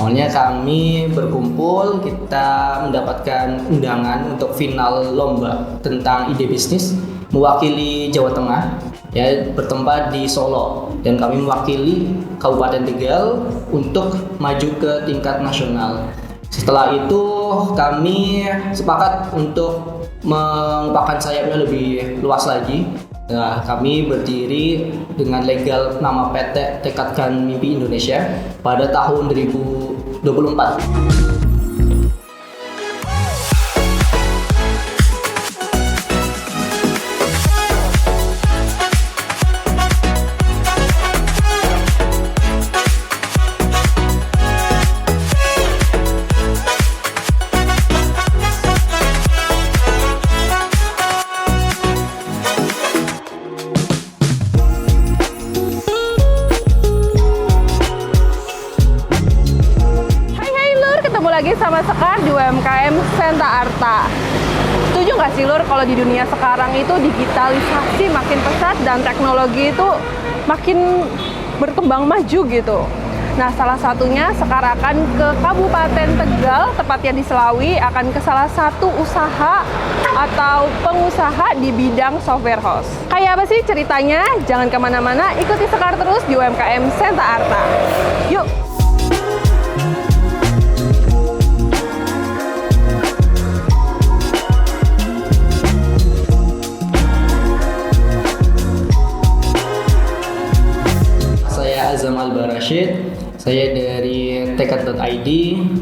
Awalnya kami berkumpul, kita mendapatkan undangan untuk final lomba tentang ide bisnis mewakili Jawa Tengah, ya, bertempat di Solo, dan kami mewakili Kabupaten Tegal untuk maju ke tingkat nasional. Setelah itu kami sepakat untuk mengembangkan sayapnya lebih luas lagi. Nah, kami berdiri dengan legal nama PT Tekadkan Mimpi Indonesia pada tahun 2024. Lagi sama Sekar di UMKM Senta Arta. Setuju nggak sih Lur kalau di dunia sekarang itu digitalisasi makin pesat dan teknologi itu makin berkembang maju gitu. Nah, salah satunya Sekar akan ke Kabupaten Tegal, tepatnya di Selawi, akan ke salah satu usaha atau pengusaha di bidang software house. Kayak apa sih ceritanya? Jangan kemana-mana, ikuti Sekar terus di UMKM Senta Arta. Yuk! Azam Al-Barashid, saya dari tekad.id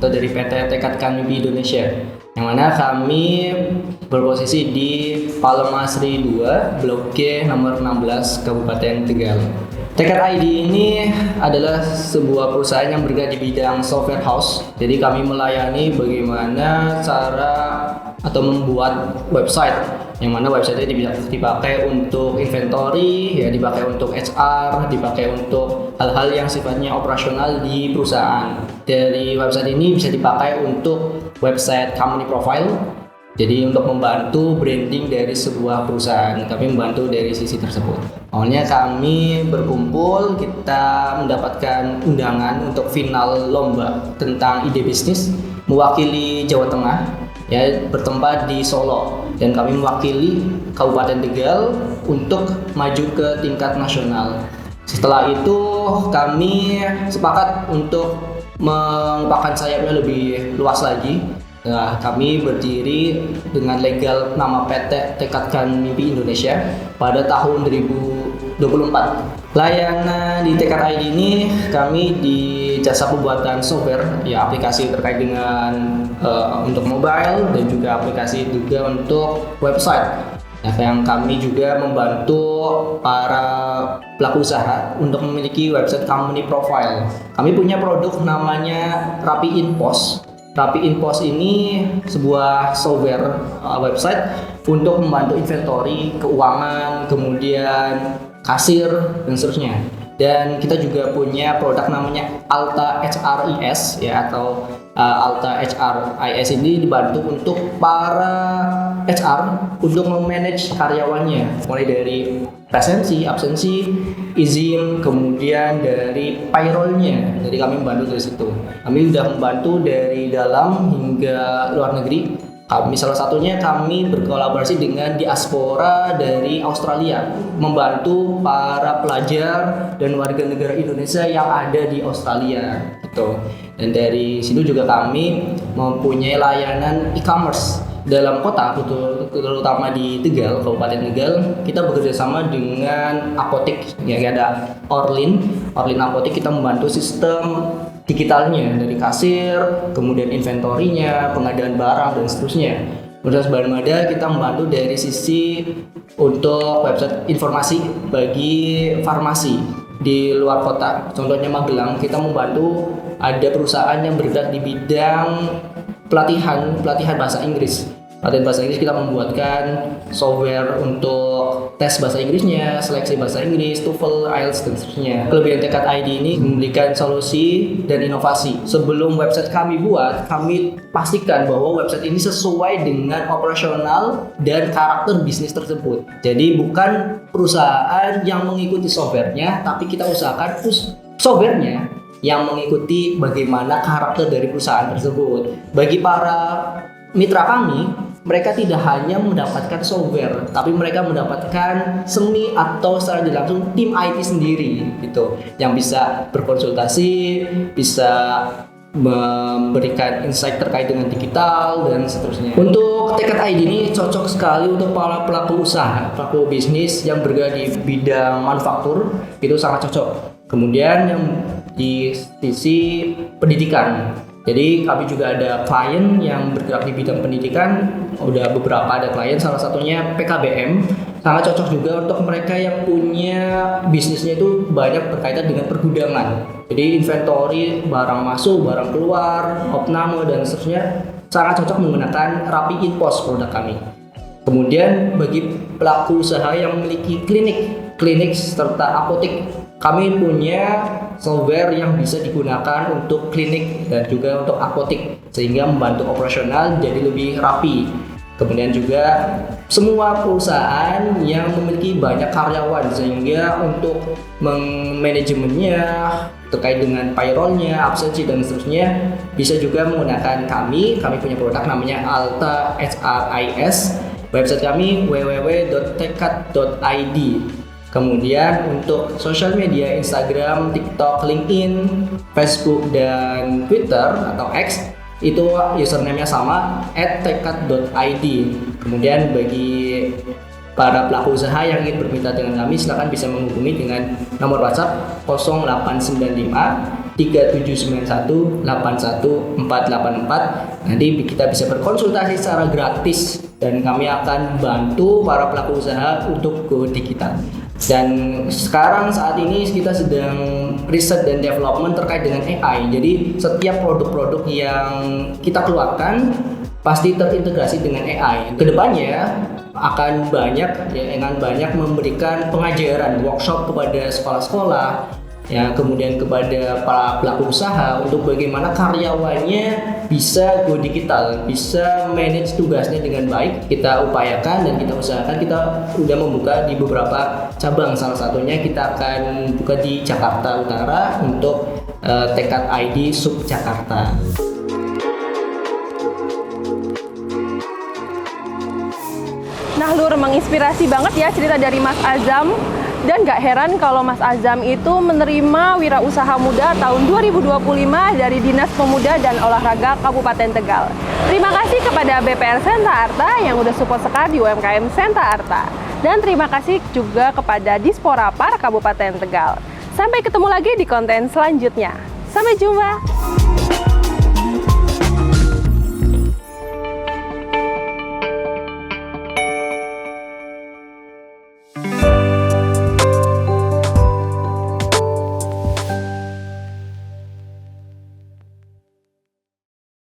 atau dari PT Tekadkan Mimpi Indonesia, yang mana kami berposisi di Palemasri 2, Blok G nomor 16, Kabupaten Tegal. Tekad.id ini adalah sebuah perusahaan yang bergerak di bidang software house. Jadi kami melayani bagaimana cara atau membuat website, yang mana website itu dipakai untuk inventory, ya, dipakai untuk HR, dipakai untuk hal-hal yang sifatnya operasional di perusahaan. Dari website ini bisa dipakai untuk website company profile, jadi untuk membantu branding dari sebuah perusahaan. Kami membantu dari sisi tersebut. Awalnya kami berkumpul, kita mendapatkan undangan untuk final lomba tentang ide bisnis mewakili Jawa Tengah, ya, bertempat di Solo, dan kami mewakili Kabupaten Tegal untuk maju ke tingkat nasional. Setelah itu kami sepakat untuk mengembangkan sayapnya lebih luas lagi. Nah, kami berdiri dengan legal nama PT Tekadkan Mimpi Indonesia pada tahun 2024. Layanan di Tekad.id ini kami di jasa pembuatan software, ya, aplikasi terkait dengan untuk mobile dan juga aplikasi juga untuk website. Nah, yang kami juga membantu para pelaku usaha untuk memiliki website company profile. Kami punya produk namanya Rapi Inpos. Rapi Inpos ini sebuah software website untuk membantu inventory, keuangan, kemudian kasir, dan seterusnya. Dan kita juga punya produk namanya Alta HRIS, ya, atau Alta HRIS ini dibantu untuk para HR untuk memanage karyawannya, mulai dari presensi, absensi, izin, kemudian dari payroll-nya. Jadi kami membantu dari situ. Kami sudah membantu dari dalam hingga luar negeri. Salah satunya kami berkolaborasi dengan diaspora dari Australia, membantu para pelajar dan warga negara Indonesia yang ada di Australia, gitu. Dan dari situ juga kami mempunyai layanan e-commerce dalam kota, terutama di Tegal, Kabupaten Tegal. Kita bekerja sama dengan apotek, ya, ada Orlin Apotek. Kita membantu sistem digitalnya dari kasir, kemudian inventorinya, pengadaan barang, dan seterusnya. Universitas Baranmada kita membantu dari sisi untuk website informasi bagi farmasi di luar kota. Contohnya Magelang, kita membantu ada perusahaan yang bergerak di bidang pelatihan bahasa Inggris. Pelatihan bahasa Inggris, kita membuatkan software untuk tes bahasa Inggrisnya, seleksi bahasa Inggris, TOEFL, IELTS, dan seterusnya. Kelebihan Tekad.id ini memberikan solusi dan inovasi. Sebelum website kami buat, kami pastikan bahwa website ini sesuai dengan operasional dan karakter bisnis tersebut. Jadi bukan perusahaan yang mengikuti softwarenya, tapi kita usahakan softwarenya yang mengikuti bagaimana karakter dari perusahaan tersebut. Bagi para mitra kami, mereka tidak hanya mendapatkan software, tapi mereka mendapatkan semi atau secara tidak langsung tim IT sendiri gitu, yang bisa berkonsultasi, bisa memberikan insight terkait dengan digital dan seterusnya. Untuk Tekad ID ini cocok sekali untuk para pelaku usaha, pelaku bisnis yang bergerak di bidang manufaktur, itu sangat cocok. Kemudian yang di sisi pendidikan, jadi kami juga ada klien yang bergerak di bidang pendidikan, udah beberapa ada klien, salah satunya PKBM, sangat cocok juga untuk mereka yang punya bisnisnya itu banyak berkaitan dengan pergudangan. Jadi inventory, barang masuk, barang keluar, opname dan seterusnya, sangat cocok menggunakan rapi in-post produk kami. Kemudian bagi pelaku usaha yang memiliki klinik serta apotek, kami punya software yang bisa digunakan untuk klinik dan juga untuk apotek sehingga membantu operasional jadi lebih rapi. Kemudian juga semua perusahaan yang memiliki banyak karyawan sehingga untuk manajemennya terkait dengan payrollnya, absensi dan seterusnya bisa juga menggunakan kami. Kami punya produk namanya Alta HRIS. Website kami www.tekad.id. Kemudian untuk sosial media Instagram, TikTok, LinkedIn, Facebook dan Twitter atau X itu username-nya sama @tekad.id. Kemudian bagi para pelaku usaha yang ingin bermitra dengan kami, silakan bisa menghubungi dengan nomor WhatsApp 0895 3791 81484. Nanti kita bisa berkonsultasi secara gratis dan kami akan bantu para pelaku usaha untuk go digital. Dan sekarang saat ini kita sedang riset dan development terkait dengan AI. Jadi setiap produk-produk yang kita keluarkan pasti terintegrasi dengan AI. Kedepannya akan banyak memberikan pengajaran workshop kepada sekolah-sekolah, ya, kemudian kepada para pelaku usaha untuk bagaimana karyawannya bisa go digital, bisa manage tugasnya dengan baik. Kita upayakan dan kita usahakan, kita udah membuka di beberapa cabang, salah satunya kita akan buka di Jakarta Utara untuk Tekad ID Sub Jakarta. Nah, Lur, menginspirasi banget ya cerita dari Mas Azam. Dan gak heran kalau Mas Azam itu menerima wirausaha muda tahun 2025 dari Dinas Pemuda dan Olahraga Kabupaten Tegal. Terima kasih kepada BPR Senta Arta yang udah support sekar di UMKM Senta Arta. Dan terima kasih juga kepada Disporapar Kabupaten Tegal. Sampai ketemu lagi di konten selanjutnya. Sampai jumpa!